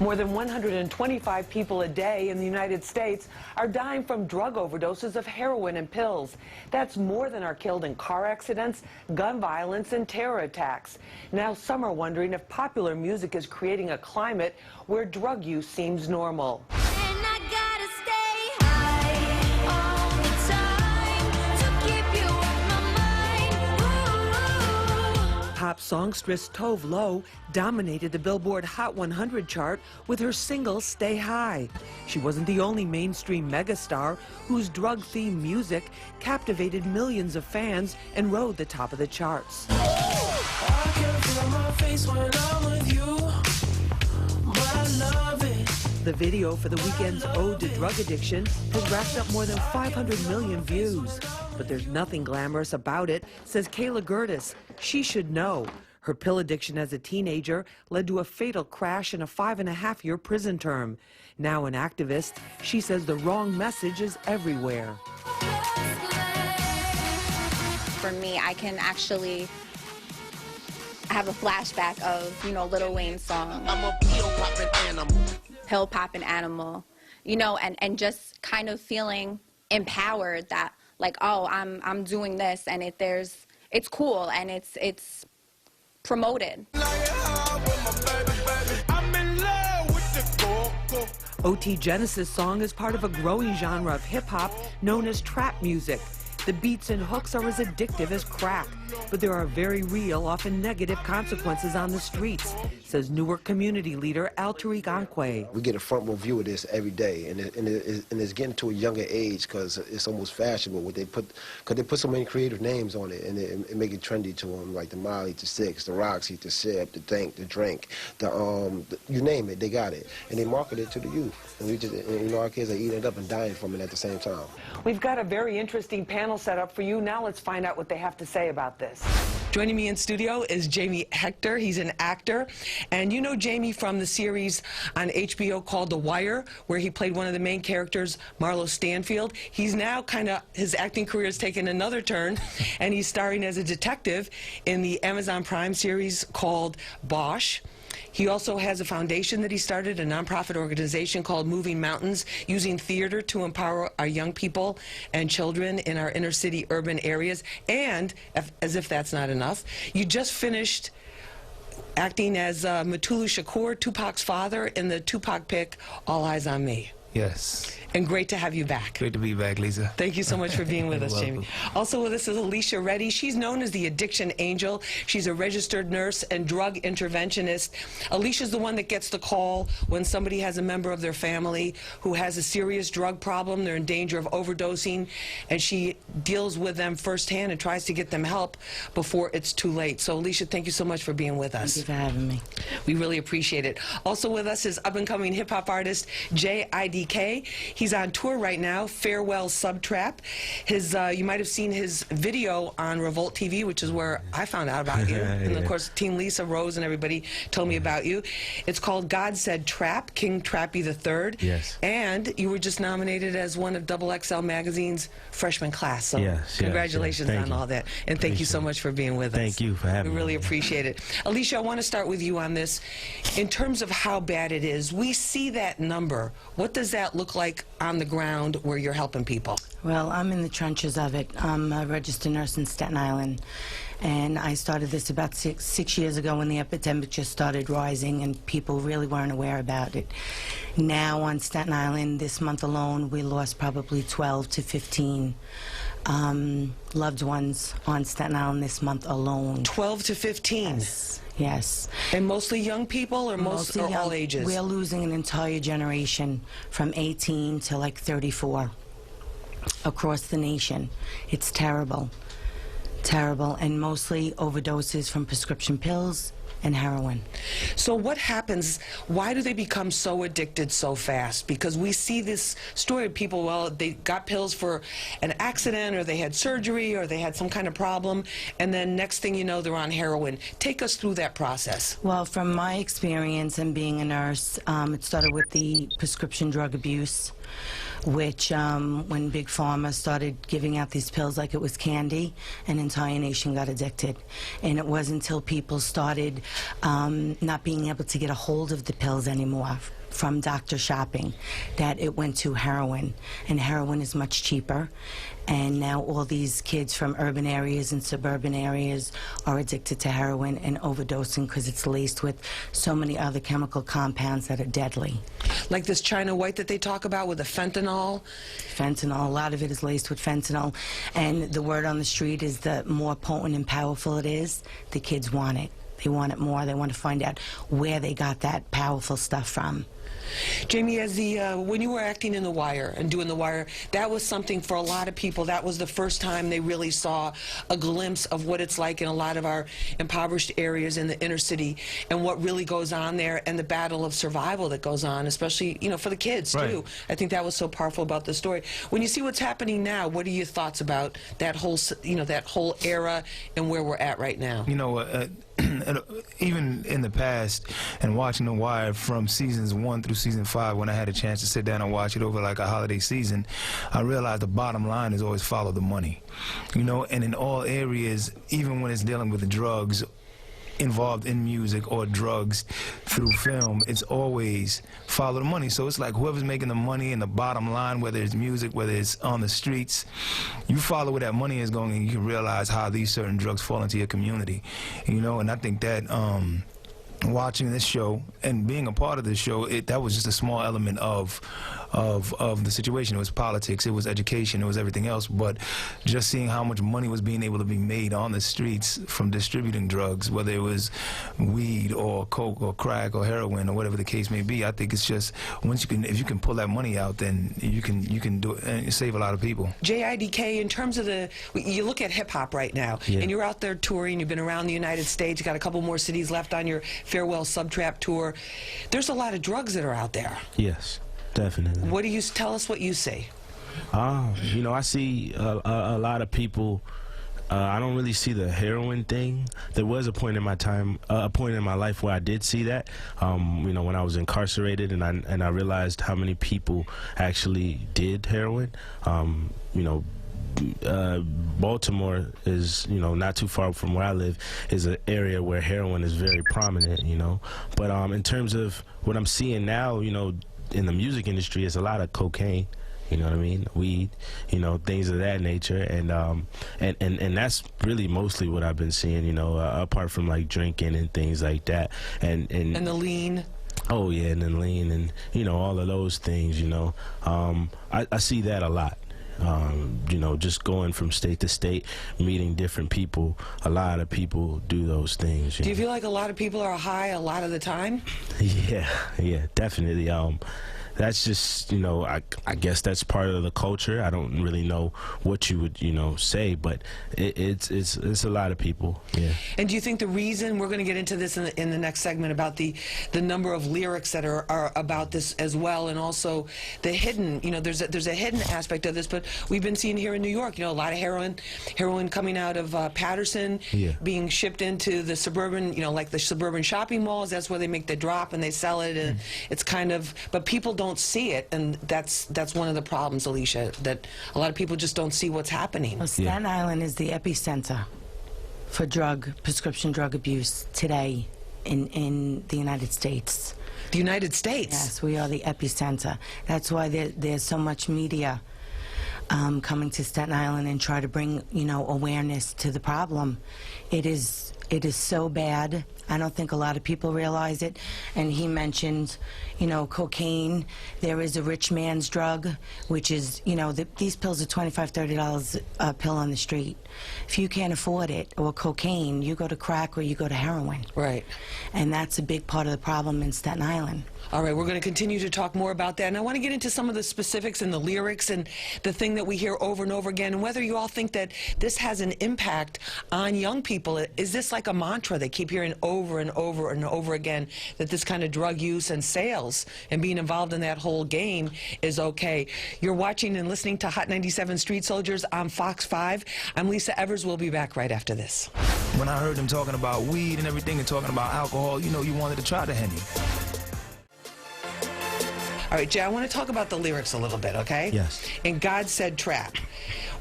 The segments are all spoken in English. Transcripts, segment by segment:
More than 125 people a day in the United States are dying from drug overdoses of heroin and pills. That's more than are killed in car accidents, gun violence, and terror attacks. Now some are wondering if popular music is creating a climate where drug use seems normal. Pop songstress Tove Lo dominated the Billboard Hot 100 chart with her single Stay High. She wasn't the only mainstream megastar whose drug-themed music captivated millions of fans and rode the top of the charts. I can feel my face when I'm with you, but I love it. The video for The Weeknd's Ode to Drug Addiction has racked up more than 500 million views. But there's nothing glamorous about it, says Kayla Gertis. She should know. Her pill addiction as a teenager led to a fatal crash and a 5.5-year prison term. Now an activist, she says the wrong message is everywhere. For me, I can actually have a flashback of, Lil Wayne's song. I'm a pill-popping animal. Pill-popping animal. And just kind of feeling empowered that, like, oh, I'm doing this, and it's cool, and it's promoted. OT Genesis' song is part of a growing genre of hip-hop known as trap music. The beats and hooks are as addictive as crack, but there are very real, often negative consequences on the streets, says Newark community leader Al Tariq Anquay. We get a front row view of this every day, and it's getting to a younger age because it's almost fashionable. Because they put so many creative names on it, and it make it trendy to them, like the Molly, the Six, the Roxy, the Sip, the Think, the Drink, you name it, they got it, and they market it to the youth. And our kids are eating it up and dying from it at the same time. We've got a very interesting panel set up for you. Now let's find out what they have to say about this. Joining me in studio is Jamie Hector. He's an actor. And you know Jamie from the series on HBO called The Wire, where he played one of the main characters, Marlo Stanfield. He's now his acting career has taken another turn, and he's starring as a detective in the Amazon Prime series called Bosch. He also has a foundation that he started, a nonprofit organization called Moving Mountains, using theater to empower our young people and children in our inner city urban areas. And, as if that's not enough, you just finished acting as Mutulu Shakur, Tupac's father, in the Tupac pick, All Eyes on Me. Yes. And great to have you back. Great to be back, Lisa. Thank you so much for being with us, welcome. Jamie. Also with us is Alicia Reddy. She's known as the Addiction Angel. She's a registered nurse and drug interventionist. Alicia's the one that gets the call when somebody has a member of their family who has a serious drug problem. They're in danger of overdosing, and she deals with them firsthand and tries to get them help before it's too late. So, Alicia, thank you so much for being with us. Thank you for having me. We really appreciate it. Also with us is up-and-coming hip-hop artist J.I.D.K. He's on tour right now, Farewell Subtrap. You might have seen his video on Revolt TV, which is where I found out about you. And of course, Team Lisa, Rose, and everybody told me about you. It's called God Said Trap, King Trappy III. Yes. And you were just nominated as one of XXL Magazine's freshman class. So congratulations on all that. And thank you so much for being with us. Thank you for having me. We really appreciate it. Alicia, I want to start with you on this. In terms of how bad it is, we see that number. What does that look like on the ground where you're helping people? Well, I'm in the trenches of it. I'm a registered nurse in Staten Island, and I started this about six years ago when the epidemic just started rising and people really weren't aware about it. Now on Staten Island, this month alone, we lost probably 12 to 15 loved ones on Staten Island this month alone. 12 to 15? Yes. And mostly young people, or mostly all ages? We're losing an entire generation from 18 to like 34 across the nation. It's terrible. Terrible. And mostly overdoses from prescription pills and heroin. So what happens? Why do they become so addicted so fast? Because we see this story of people, well, they got pills for an accident, or they had surgery, or they had some kind of problem, and then next thing you know, they're on heroin. Take us through that process. Well, from my experience and being a nurse, it started with the prescription drug abuse, which when Big Pharma started giving out these pills like it was candy, an entire nation got addicted. And it wasn't until people started not being able to get a hold of the pills anymore from doctor shopping, that it went to heroin, and heroin is much cheaper. And now all these kids from urban areas and suburban areas are addicted to heroin and overdosing because it's laced with so many other chemical compounds that are deadly. Like this China White that they talk about with the fentanyl? Fentanyl, a lot of it is laced with fentanyl. And the word on the street is the more potent and powerful it is, the kids want it. They want it more. They want to find out where they got that powerful stuff from. Jamie, as when you were acting in The Wire and doing The Wire, that was something for a lot of people. That was the first time they really saw a glimpse of what it's like in a lot of our impoverished areas in the inner city and what really goes on there and the battle of survival that goes on, especially, you know, for the kids, too. Right. I think that was so powerful about the story. When you see what's happening now, what are your thoughts about that whole, you know, that whole era and where we're at right now? You know, even in the past, and watching The Wire from seasons 1 through season 5, when I had a chance to sit down and watch it over like a holiday season, I realized the bottom line is always follow the money. You know, and in all areas, even when it's dealing with the drugs involved in music or drugs through film, it's always follow the money. So it's like whoever's making the money and the bottom line, whether it's music, whether it's on the streets, you follow where that money is going and you can realize how these certain drugs fall into your community. You know, and I think that watching this show and being a part of this show, that was just a small element of the situation. It was politics, it was education, it was everything else, but just seeing how much money was being able to be made on the streets from distributing drugs, whether it was weed or coke or crack or heroin or whatever the case may be, I think it's just, if you can pull that money out, then you can do it and save a lot of people. JIDK, in terms of you look at hip-hop right now, and you're out there touring, you've been around the United States, you got a couple more cities left on your Farewell Subtrap tour. There's a lot of drugs that are out there. Yes, definitely. What do you tell us what you see? You know, I see a lot of people. I don't really see the heroin thing. There was a point in my time, a point in my life where I did see that. You know, when I was incarcerated, and I realized how many people actually did heroin. You know, Baltimore is, you know, not too far from where I live, is an area where heroin is very prominent, you know. But in terms of what I'm seeing now, you know, in the music industry, it's a lot of cocaine, you know what I mean, weed, you know, things of that nature, and that's really mostly what I've been seeing, you know, apart from like drinking and things like that, and the lean. Oh yeah, and then lean, and you know, all of those things, you know. I see that a lot. You know, just going from state to state, meeting different people. A lot of people do those things. Do you feel like a lot of people are high a lot of the time? Yeah, definitely. That's just, you know, I guess that's part of the culture. I don't really know what you would, you know, say, but it's a lot of people. Yeah. And do you think the reason, we're going to get into this in the next segment about the number of lyrics that are about this as well, and also the hidden, you know, there's a hidden aspect of this, but we've been seeing here in New York, you know, a lot of heroin coming out of Patterson, being shipped into the suburban, you know, like the suburban shopping malls. That's where they make the drop and they sell it, and it's kind of, but people don't see it, and that's one of the problems, Alicia, that a lot of people just don't see what's happening. Well, Staten Island is the epicenter for prescription drug abuse today in the United States. The United States? Yes, we are the epicenter. That's why there's so much media coming to Staten Island and try to bring, you know, awareness to the problem. It is so bad. I don't think a lot of people realize it. And he mentioned, you know, cocaine. There is a rich man's drug, which is, you know, these pills are $25, $30 a pill on the street. If you can't afford it, or cocaine, you go to crack or you go to heroin. Right. And that's a big part of the problem in Staten Island. All right, we're going to continue to talk more about that, and I want to get into some of the specifics and the lyrics and the thing that we hear over and over again, and whether you all think that this has an impact on young people. Is this like a mantra they keep hearing over and over and over again, that this kind of drug use and sales and being involved in that whole game is okay? You're watching and listening to Hot 97 Street Soldiers on Fox 5. I'm Lisa Evers. We'll be back right after this. When I heard them talking about weed and everything and talking about alcohol, you know, you wanted to try the Henny. All right, Jay, I want to talk about the lyrics a little bit, okay? Yes. And God said trap.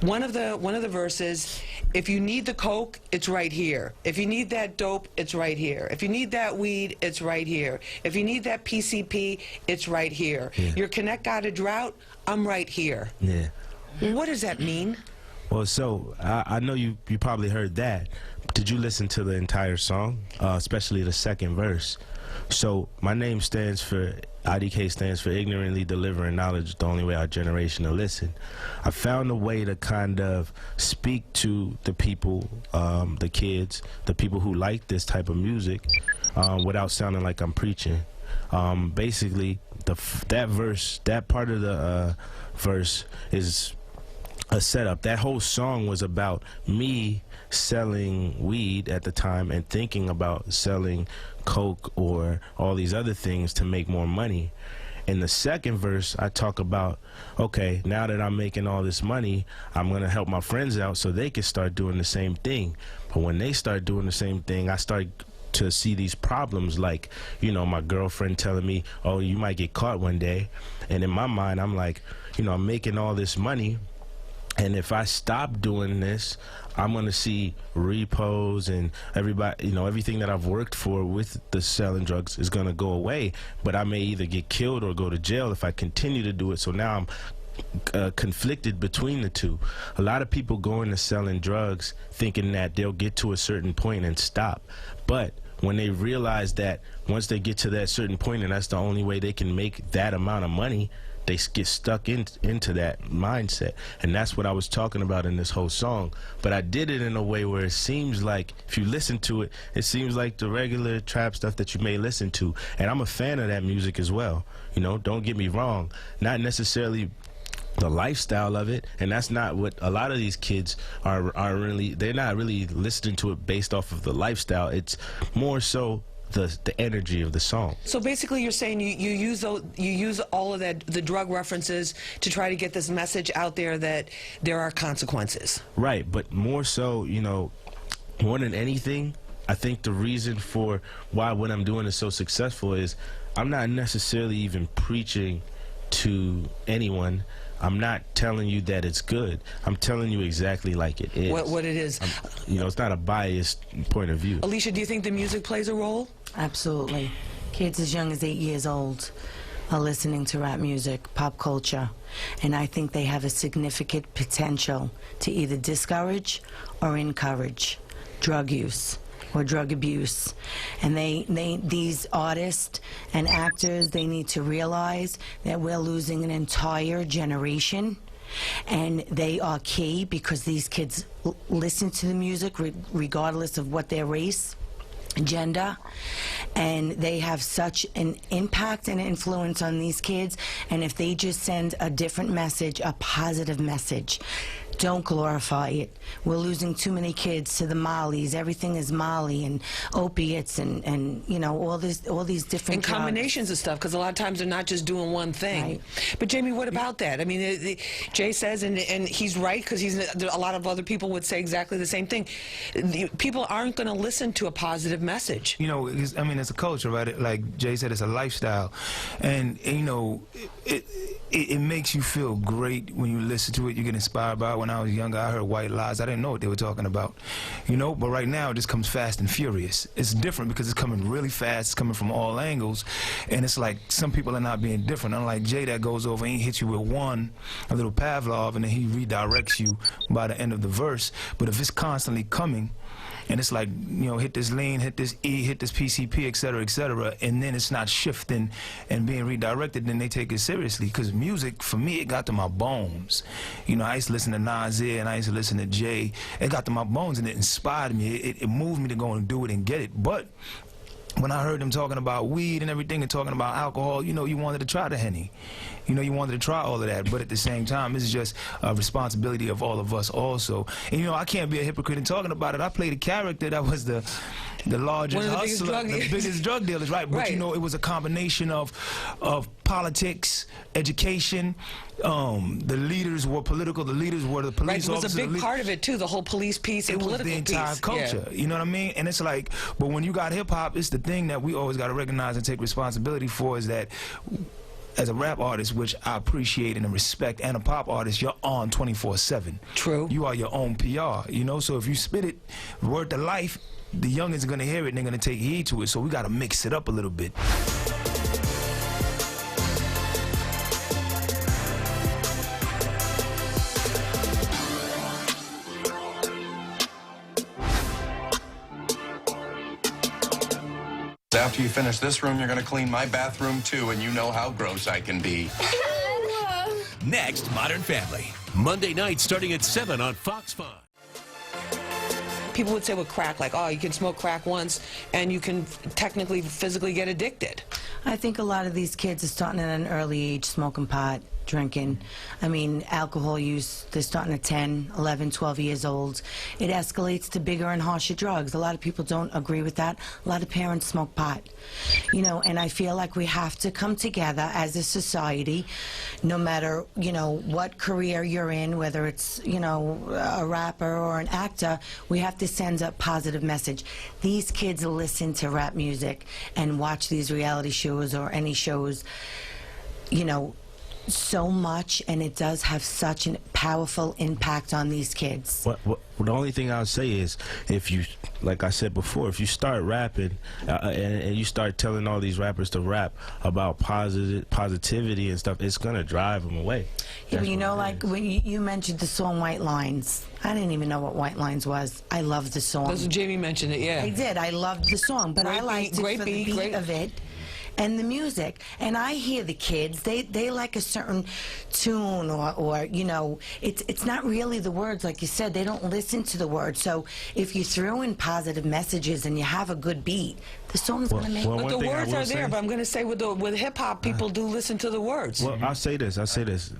One of the verses, if you need the coke, it's right here. If you need that dope, it's right here. If you need that weed, it's right here. If you need that PCP, it's right here. Yeah. Your connect got a drought, I'm right here. Yeah. What does that mean? Well, so I know you probably heard that. Did you listen to the entire song, especially the second verse? So my name stands for, IDK stands for ignorantly delivering knowledge the only way our generation to listen. I found a way to kind of speak to the people, the kids, the people who like this type of music, without sounding like I'm preaching. Basically, that verse, that part of the verse is a setup. That whole song was about me selling weed at the time and thinking about selling coke or all these other things to make more money. In the second verse, I talk about, okay, now that I'm making all this money, I'm going to help my friends out so they can start doing the same thing. But when they start doing the same thing, I start to see these problems, like, you know, my girlfriend telling me, oh, you might get caught one day. And in my mind, I'm like, you know, I'm making all this money, and if I stop doing this, I'm going to see repos and everybody, you know, everything that I've worked for with the selling drugs is going to go away. But I may either get killed or go to jail if I continue to do it. So now I'm conflicted between the two. A lot of people go into selling drugs thinking that they'll get to a certain point and stop. But when they realize that once they get to that certain point and that's the only way they can make that amount of money, they get stuck into that mindset. And that's what I was talking about in this whole song. But I did it in a way where it seems like, if you listen to it, it seems like the regular trap stuff that you may listen to. And I'm a fan of that music as well. You know, don't get me wrong. Not necessarily the lifestyle of it, and that's not what a lot of these kids are really, they're not really listening to it based off of the lifestyle. It's more so the energy of the song. So basically you're saying you use all of that, the drug references, to try to get this message out there that there are consequences. Right, but more so, you know, more than anything, I think the reason for why what I'm doing is so successful is I'm not necessarily even preaching to anyone. I'm not telling you that it's good. I'm telling you exactly like it is. What it is. You know, it's not a biased point of view. Alicia, do you think the music plays a role? Absolutely. Kids as young as 8 years old are listening to rap music, pop culture, and I think they have a significant potential to either discourage or encourage drug use or drug abuse. And these artists and actors, they need to realize that we're losing an entire generation, and they are key because these kids listen to the music regardless of what their race, gender, and they have such an impact and influence on these kids. And if they just send a different message, a positive message, don't glorify it. We're losing too many kids to the mollies. Everything is molly and opiates and you know, all these different and combinations of stuff, because a lot of times they're not just doing one thing. Right. But Jamie, what about that? I mean, Jay says, and he's right, because a lot of other people would say exactly the same thing. People aren't going to listen to a positive message. You know, I mean, it's a culture, right? Like Jay said, it's a lifestyle, and you know, it makes you feel great when you listen to it. You get inspired by it. When I was younger, I heard white lies. I didn't know what they were talking about, you know. But right now, it just comes fast and furious. It's different because it's coming really fast. It's coming from all angles, and it's like some people are not being different. Unlike Jay, that goes over and he hits you with a little Pavlov, and then he redirects you by the end of the verse. But if it's constantly coming, and it's like, you know, hit this lean, hit this E, hit this PCP, et cetera, and then it's not shifting and being redirected, then they take it seriously. Because music, for me, it got to my bones. You know, I used to listen to Nasir and I used to listen to Jay. It got to my bones and it inspired me. It moved me to go and do it and get it. But when I heard them talking about weed and everything and talking about alcohol, you know, you wanted to try the Henny. You know, you wanted to try all of that. But at the same time, it's just a responsibility of all of us also. And, you know, I can't be a hypocrite in talking about it. I played a character that was the largest hustler, the biggest drug dealers, right? But, you know, it was a combination of politics, education. The leaders were political. The leaders were the police officers. It was a big part of it, too, the whole police piece and political piece. It was the entire culture, you know what I mean? And it's like, but when you got hip-hop, it's the thing that we always got to recognize and take responsibility for, is that as a rap artist, which I appreciate and respect, and a pop artist, you're on 24/7. True. You are your own PR, you know? So if you spit it word to life, the youngins are going to hear it and they're going to take heed to it. So we got to mix it up a little bit. After you finish this room, you're going to clean my bathroom too, and you know how gross I can be. Next, Modern Family. Monday night starting at 7 on Fox 5. People would say with crack, like, oh, you can smoke crack once and you can technically physically get addicted. I think a lot of these kids are starting at an early age smoking pot, drinking. I mean, alcohol use, they're starting at 10, 11, 12 years old. It escalates to bigger and harsher drugs. A lot of people don't agree with that. A lot of parents smoke pot. You know, and I feel like we have to come together as a society, no matter, you know, what career you're in, whether it's, you know, a rapper or an actor, we have to send a positive message. These kids listen to rap music and watch these reality shows or any shows, you know, so much, and it does have such a powerful impact on these kids. The only thing I'll say is, if you, like I said before, if you start rapping and you start telling all these rappers to rap about positivity and stuff, it's gonna drive them away. Yeah, but you know, like when you mentioned the song White Lines, I didn't even know what White Lines was. I loved the song. That's what Jamie mentioned it, yeah. I did. I loved the song, but I liked it for the beat of it and the music. And I hear the kids, they like a certain tune or you know, it's not really the words, like you said. They don't listen to the words. So if you throw in positive messages and you have a good beat, the song's going to make it. But the words are there, but I'm going to say with hip-hop, people do listen to the words. Well, I'll say this.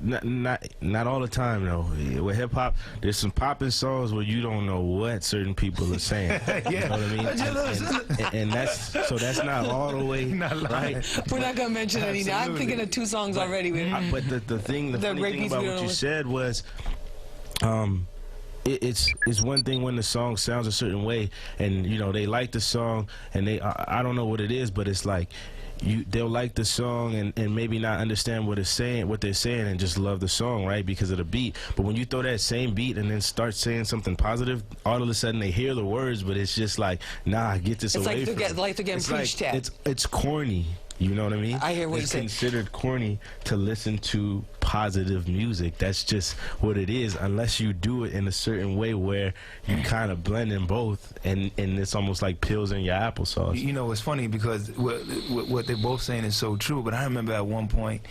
Not all the time, though. With hip-hop, there's some popping songs where you don't know what certain people are saying. Yeah. You know what I mean? And that's not all the way right. We're not going to mention any now. I'm thinking of two songs already. But the funny thing about what you said was, it's one thing when the song sounds a certain way, and you know they like the song, and I don't know what it is, but it's like they'll like the song and maybe not understand what they're saying, and just love the song, right, because of the beat. But when you throw that same beat and then start saying something positive, all of a sudden they hear the words, but it's just like, nah, get this away from me. It's like they're getting preached at. It's corny. You know what I mean? I hear what you're saying. It's considered corny to listen to positive music. That's just what it is, unless you do it in a certain way where you kind of blend in both, and it's almost like pills in your applesauce. You know, it's funny because what they're both saying is so true, but I remember at one point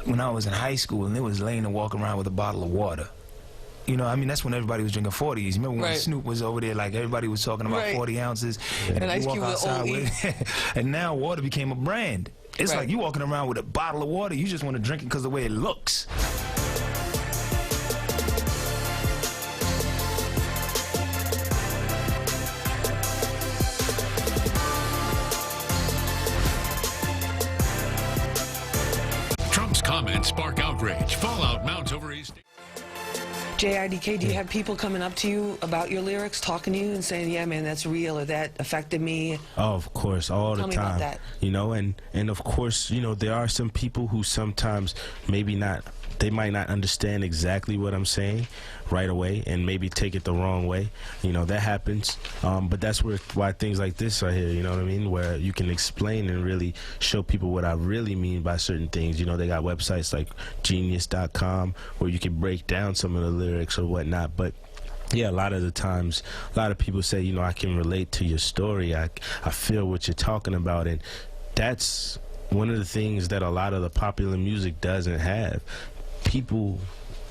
when I was in high school and it was lame to walk around with a bottle of water. You know, I mean, that's when everybody was drinking 40s. Remember when Snoop was over there, like everybody was talking about 40 ounces. And Ice Cube was old. And now water became a brand. It's like you walking around with a bottle of water, you just want to drink it because of the way it looks. Trump's comments spark outrage. Fallout mounts over East. JIDK, do you have people coming up to you about your lyrics, talking to you and saying, yeah, man, that's real, or that affected me? Oh, of course, all the time. Tell me about that. You know, and of course, you know, there are some people who sometimes they might not understand exactly what I'm saying right away and maybe take it the wrong way. You know, that happens. But that's why things like this are here, you know what I mean, where you can explain and really show people what I really mean by certain things. You know, they got websites like genius.com where you can break down some of the lyrics or whatnot. But yeah, a lot of the times, a lot of people say, you know, I can relate to your story. I feel what you're talking about. And that's one of the things that a lot of the popular music doesn't have. People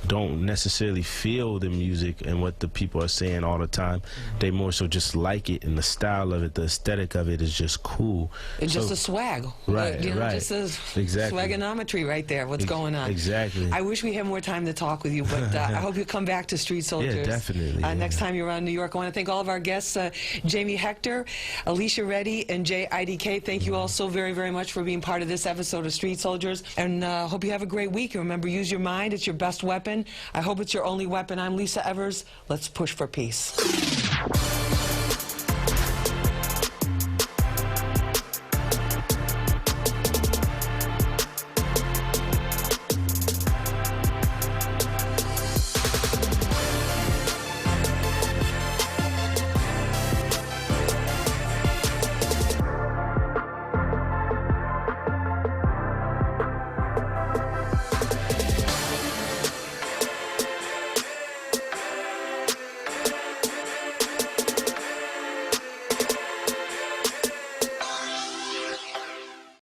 don't necessarily feel the music and what the people are saying all the time. They more so just like it, and the style of it, the aesthetic of it is just cool. It's just a swag. Right, you know, right. just a swaganometry right there, what's going on. Exactly. I wish we had more time to talk with you, but I hope you come back to Street Soldiers. Yeah, definitely. Next time you're around New York. I want to thank all of our guests, Jamie Hector, Alicia Reddy, and JIDK. Thank you all so very, very much for being part of this episode of Street Soldiers, and hope you have a great week. And remember, use your mind. It's your best weapon. I hope it's your only weapon. I'm Lisa Evers. Let's push for peace.